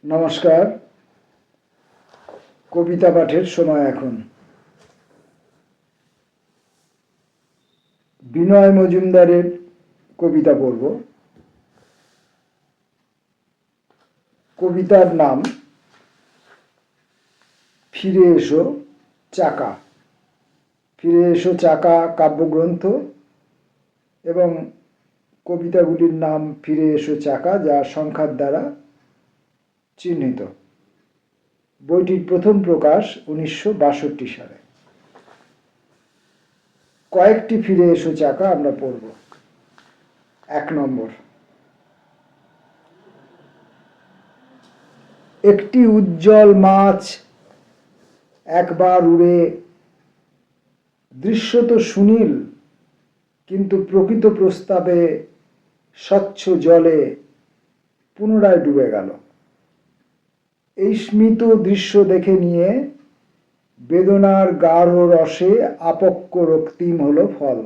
নমস্কার। কবিতা পাঠের সময় এখন। বিনয় মজুমদারের কবিতা পড়ব। কবিতার নাম ফিরে এসো চাকা। ফিরে এসো চাকা কাব্যগ্রন্থ এবং কবিতাগুলির নাম ফিরে এসো চাকা, যা সংখ্যার দ্বারা চিহ্নিত। বইটির প্রথম প্রকাশ 1962 সালে। কয়েকটি ফিরে এসো চাকা আমরা পড়ব। 1 নম্বর। একটি উজ্জ্বল মাছ একবার উড়ে, দৃশ্য তো সুনীল, কিন্তু প্রকৃত প্রস্তাবে স্বচ্ছ জলে পুনরায় ডুবে গেল। এই স্মিত দৃশ্য দেখে নিয়ে বেদনার গাঢ় রসে আপক্ক রক্তিম হলো ফল।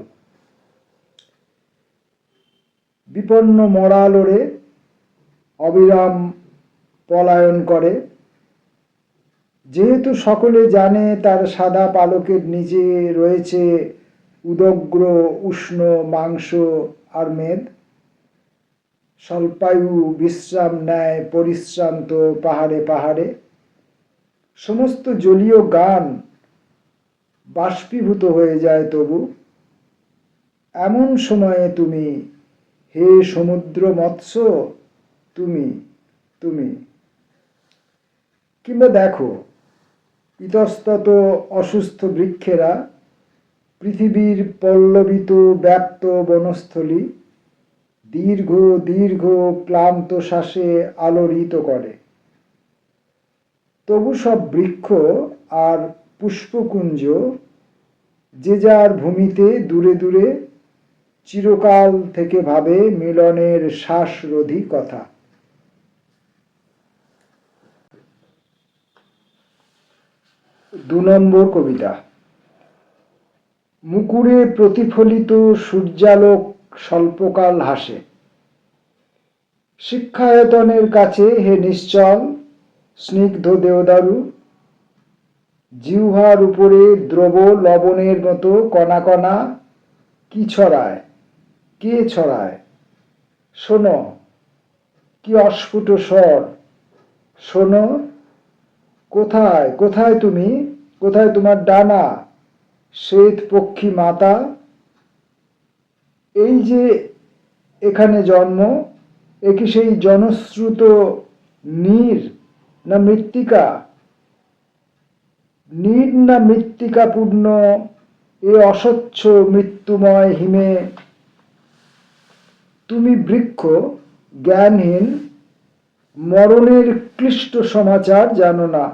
বিপন্ন মরাল ওরে অবিরাম পলায়ন করে, যেহেতু সকলে জানে তার সাদা পালকের নিচে রয়েছে উদগ্র উষ্ণ মাংস আর মেদ। স্বল্পায়ু বিশ্রাম নেয় পরিশ্রান্ত পাহাড়ে পাহাড়ে। সমস্ত জলীয় গান বাষ্পীভূত হয়ে যায় তবু। এমন সময়ে তুমি, হে সমুদ্র মৎস্য, তুমি তুমি। কিংবা দেখো, ইতস্তত অসুস্থ বৃক্ষেরা পৃথিবীর পল্লবিত ব্যাপ্ত বনস্থলী দীর্ঘ দীর্ঘ ক্লান্ত শ্বাসে আলোড়িত করে। তবু সব বৃক্ষ আর পুষ্পকুঞ্জ যে যার ভূমিতে দূরে দূরে চিরকাল থেকে ভাবে মিলনের শ্বাসরোধী কথা। 2 নম্বর কবিতা। মুকুরে প্রতিফলিত সূর্যালোক স্বল্পকাল হাসে। শিক্ষায়তনের কাছে হে নিশ্চল স্নিগ্ধ দেওদারু, জিহ্বার উপরে দ্রব লবণের মতো কণা কণা কি ছড়ায়, কে ছড়ায়? শোনো, কি অস্ফুট স্বর! শোনো, কোথায় কোথায় তুমি, কোথায় তোমার ডানা শ্বেত পক্ষী মাতা? এই যে এখানে জন্ম, এ কি সেই জনশ্রুত নীর না মৃত্তিকা? নীর না মৃত্তিকাপূর্ণ এ অস্বচ্ছ মৃত্যুময় হিমে? তুমি বৃক্ষ জ্ঞানহীন, মরণের ক্লিষ্ট সমাচার জানো না।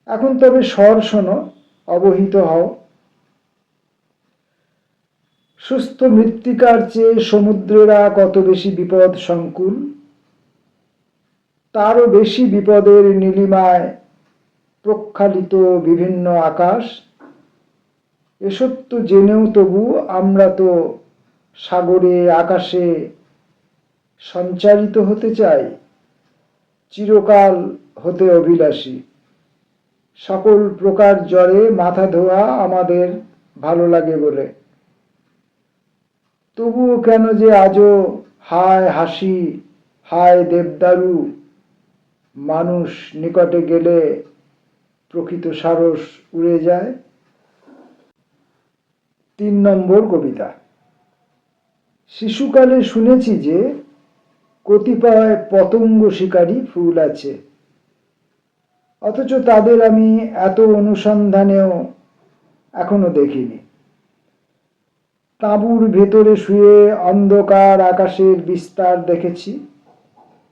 এখন তবে স্বর শোনো, অবহিত হও। সুস্থ মৃত্তিকার চেয়ে সমুদ্রেরা কত বেশি বিপদ সংকুল, তারও বেশি বিপদের নীলিমায় প্রক্ষালিত বিভিন্ন আকাশ। এ সত্য জেনেও তবু আমরা তো সাগরে আকাশে সঞ্চারিত হতে চাই, চিরকাল হতে অভিলাষী। সকল প্রকার জ্বরে মাথা ধোয়া আমাদের ভালো লাগে বলে। তবুও কেন যে আজও হায় হাসি, হায় দেবদারু, মানুষ নিকটে গেলে প্রকৃত সারস উড়ে যায়। 3 নম্বর কবিতা। শিশুকালে শুনেছি যে কতিপয় পতঙ্গ শিকারী ফুল আছে, অথচ তাদের আমি এত অনুসন্ধানেও এখনো দেখিনি। তাঁবুর ভেতরে শুয়ে অন্ধকার আকাশের বিস্তার দেখেছি,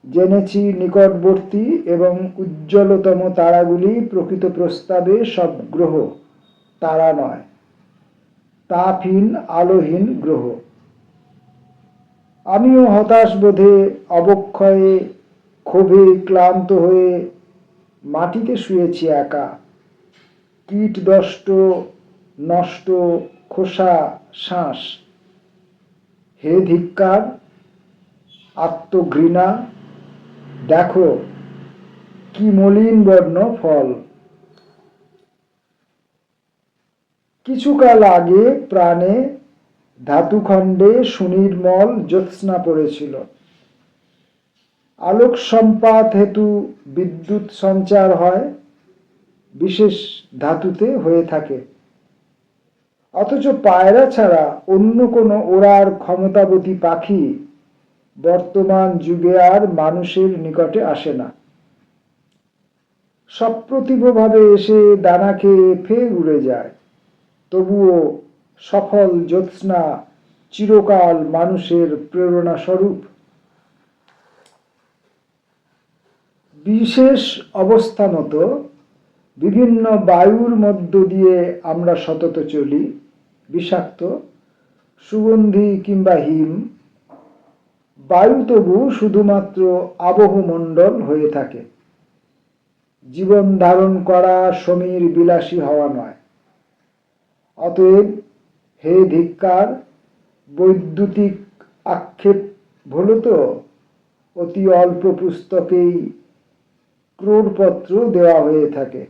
জেনেছি নিকটবর্তী এবং উজ্জ্বলতম তারাগুলি প্রকৃত প্রস্তাবে সব গ্রহ, তারা নয়, তাপহীন আলোহীন গ্রহ। আমিও হতাশ বোধে, অবক্ষয়ে, ক্ষোভে ক্লান্ত হয়ে মাটিতে শুয়েছি একা। কীটদষ্ট নষ্ট খোসা শ্বাস। হে ধিক্কার, আত্মঘৃণা, দেখো কি মলিন বর্ণ ফল। কিছুকাল আগে প্রাণে ধাতুখণ্ডে সুনির্মল জ্যোৎস্না পড়েছিল। আলোক সম্পাত হেতু বিদ্যুৎ সঞ্চার হয়, বিশেষ ধাতুতে হয়ে থাকে। অথচ পায়রা ছাড়া অন্য কোনো ওড়ার ক্ষমতাবতী পাখি বর্তমান যুগে আর মানুষের নিকটে আসে না। সপ্রতিভভাবে এসে দানা খেয়ে ফের উড়ে যায়, তবুও সফল জ্যোৎস্না চিরকাল মানুষের প্রেরণা স্বরূপ। বিশেষ অবস্থা মতো বিভিন্ন বায়ুর মধ্য দিয়ে আমরা সতত চলি, বিষাক্ত, সুগন্ধি কিংবা হিম। বায়ু তবু শুধুমাত্র আবহমণ্ডল হয়ে থাকে, জীবন ধারণ করা সমীর বিলাসী হওয়া নয়। অতএব হে ধিক্কার, বৈদ্যুতিক আক্ষেপ হলো তো অতি অল্প পুস্তকেই ক্রোড়পত্র দেওয়া হয়ে থাকে।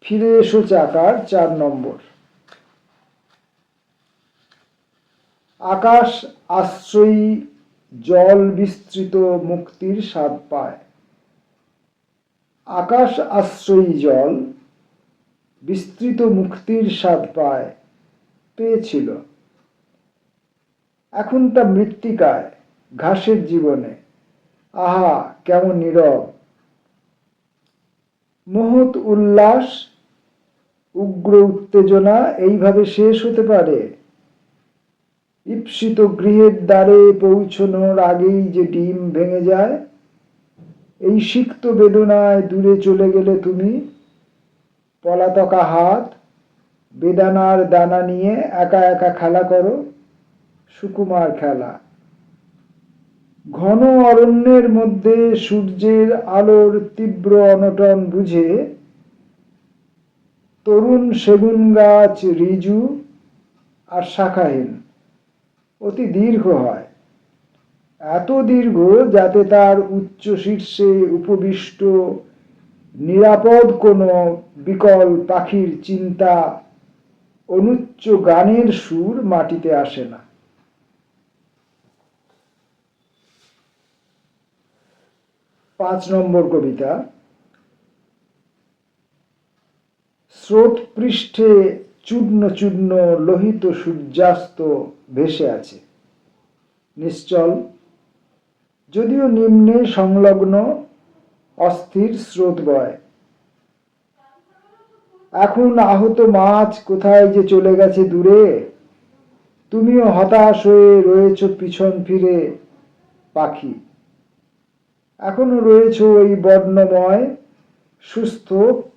ফিরে এসো চাকার 4 নম্বর। আকাশ আশ্রয়ী জল বিস্তৃত মুক্তির স্বাদ পায়। আকাশ আশ্রয়ী জল বিস্তৃত মুক্তির স্বাদ পায়, পেয়েছিল। এখন তা মৃত্তিকায়, ঘাসের জীবনে। আহা কেমন নীরব! মহৎ উল্লাস, উগ্র উত্তেজনা এইভাবে শেষ হতে পারে? ঈপ্সিত গৃহের দ্বারে পৌঁছনোর আগেই যে ডিম ভেঙে যায়। এই সিক্ত বেদনায় দূরে চলে গেলে তুমি, পলাতকা হাত, বেদানার দানা নিয়ে একা একা খেলা করো, সুকুমার খেলা। ঘন অরণ্যের মধ্যে সূর্যের আলোর তীব্র অনটন বুঝে তরুণ সেগুন গাছ ঋজু আর শাখাহীন, অতি দীর্ঘ হয়। এত দীর্ঘ যাতে তার উচ্চ শীর্ষে উপবিষ্ট নিরাপদ কোনো বিকল পাখির চিন্তা অনুচ্চ গানের সুর মাটিতে আসে না। 5 নম্বর কবিতা। স্রোত পৃষ্ঠে চূর্ণ চূর্ণ লোহিত সূর্যাস্ত ভেসে আছে, নিশ্চল, যদিও নিম্নে সংলগ্ন অস্থির স্রোত বয়। এখন আহত মাছ কোথায় যে চলে গেছে দূরে, তুমিও হতাশ হয়ে রয়েছ পিছন ফিরে পাখি। এখনো রয়েছ ওই বর্ণময় সুস্থ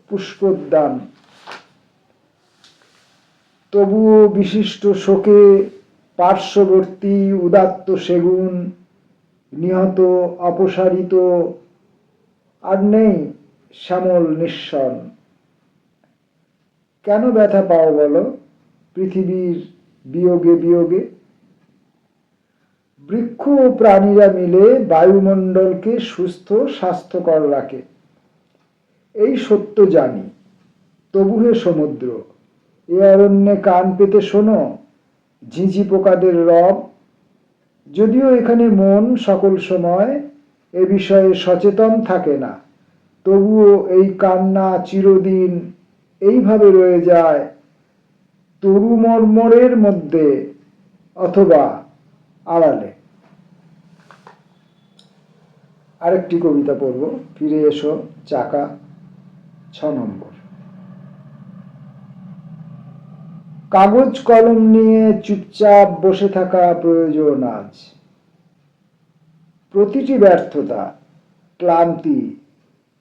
পুষ্পোদ্যান। তবুও বিশিষ্ট শোকে পার্শ্ববর্তী উদাত্ত সেগুন নিহত, অপসারিত, আর নেই শ্যামল নিঃসন। কেন ব্যথা পাও বলো পৃথিবীর বিয়োগে বিয়োগে? বৃক্ষ ও প্রাণীরা মিলে বায়ুমণ্ডলকে সুস্থ স্বাস্থ্যকর রাখে, এই সত্য জানি। তবু হে সমুদ্র, এ অরণ্যে কান পেতে শোনো ঝিঁঝি পোকাদের রব। যদিও এখানে মন সকল সময় এ বিষয়ে সচেতন থাকে না, তবুও এই কান্না চিরদিন এইভাবে রয়ে যায় তরু মর্মরের মধ্যে অথবা আড়ালে। আরেকটি কবিতা পড়ব, ফিরে এসো চাকা, 6 নম্বর। কাগজ কলম নিয়ে চুপচাপ বসে থাকা প্রয়োজন আজ। প্রতিটি ব্যর্থতা, ক্লান্তি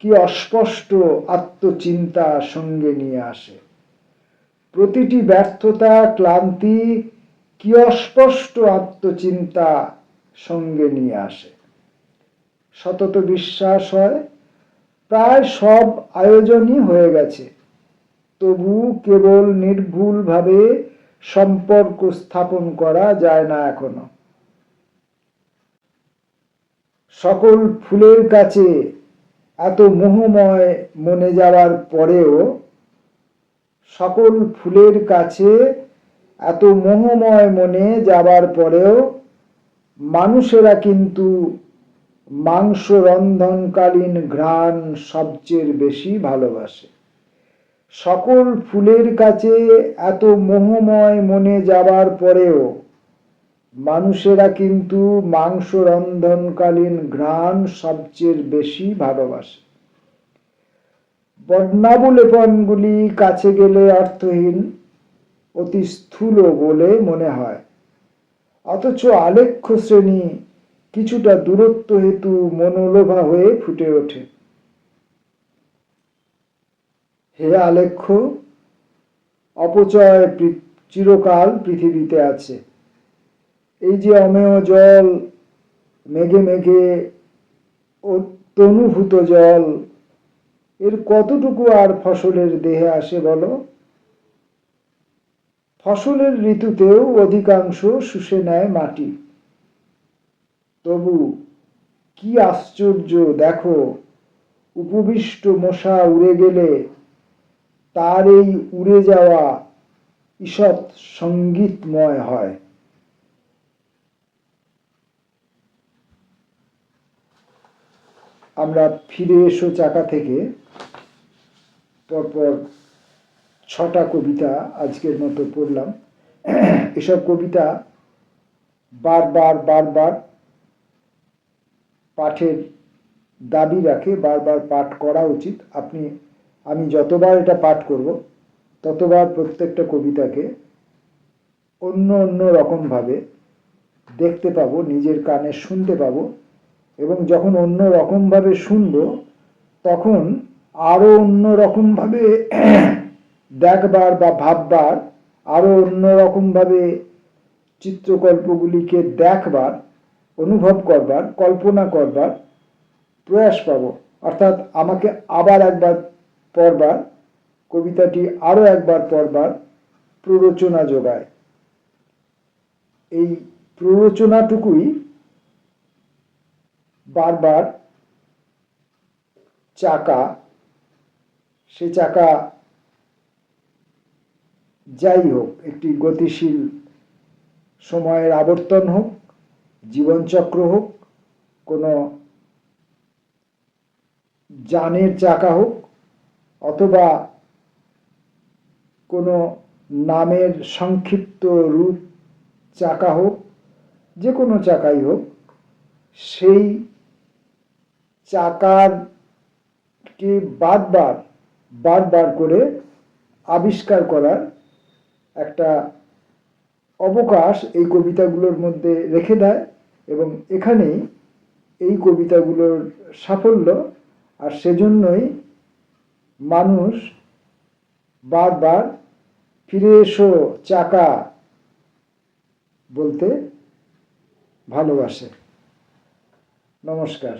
কি অস্পষ্ট আত্মচিন্তা সঙ্গে নিয়ে আসে। প্রতিটি ব্যর্থতা, ক্লান্তি কি অস্পষ্ট আত্মচিন্তা সঙ্গে নিয়ে আসে। সতত বিশ্বাস হয় প্রায় সব আয়োজনই হয়ে গেছে, তবু কেবল নির্ভুলভাবে সম্পর্ক স্থাপন করা যায় না এখনো। সকল ফুলের কাছে এত মোহময় মনে যাওয়ার পরেও, সকল ফুলের কাছে এত মোহময় মনে যাবার পরেও মানুষেরা কিন্তু মাংস রন্ধনকালীন ঘ্রাণ সবচেয়ে বেশি ভালোবাসে। সকল ফুলের কাছে এত মোহময় মনে যাবার পরেও মানুষেরা কিন্তু মাংস রন্ধনকালীন ঘ্রাণ সবচেয়ে বেশি ভালোবাসে। বর্ণাবলেপনগুলি কাছে গেলে অর্থহীন, অতি স্থূল বলে মনে হয়, অথচ আলেখ্য শ্রেণী কিছুটা দূরত্ব হেতু মনোলোভা হয়ে ফুটে ওঠে। হে আলেখ্য, অপচয় চিরকাল পৃথিবীতে আছে। এই যে অমেয় জল, মেঘে মেঘে তনুভূত জল, এর কতটুকু আর ফসলের দেহে আসে বলো? ফসলের ঋতুতেও অধিকাংশ শুষে নেয় মাটি। তবু কি আশ্চর্য দেখো, উপবিষ্ট মশা উড়ে গেলে তার এই উড়ে যাওয়া ঈষৎ সঙ্গীতময় হয়। আমরা ফিরে এসো চাকা থেকে পরপর 6টা কবিতা আজকের মতো পড়লাম। এসব কবিতা বারবার বারবার পাঠের দাবি রাখে, বারবার পাঠ করা উচিত। আমি যতবার এটা পাঠ করব ততবার প্রত্যেকটা কবিতাকে অন্য অন্য রকমভাবে দেখতে পাবো, নিজের কানে শুনতে পাবো, এবং যখন অন্য রকমভাবে শুনবো তখন আরো অন্য রকমভাবে দেখবার বা ভাববার, আরো অন্য রকমভাবে চিত্রকল্পগুলিকে দেখবার, অনুভব করবার, কল্পনা করবার প্রয়াস পাব। অর্থাৎ আমাকে আবার একবার পড়বার, কবিতাটি আরো একবার পড়বার প্ররোচনা যোগায়। এই প্ররোচনাটুকুই বারবার চাকা, সে চাকা যাই হোক, একটি গতিশীল সময়ের আবর্তন হোক, জীবনচক্র হোক, কোনো যানের চাকা হোক, অথবা কোনো নামের সংক্ষিপ্ত রূপ চাকা হোক, যে কোনো চাকাই হোক, সেই চাকারকে বারবার বারবার করে আবিষ্কার করার একটা অবকাশ এই কবিতাগুলোর মধ্যে রেখে দেয়, এবং এখানেই এই কবিতাগুলোর সাফল্য। আর সেজন্যই মানুষ বারবার ফিরে এসো চাকা বলতে ভালোবাসে। নমস্কার।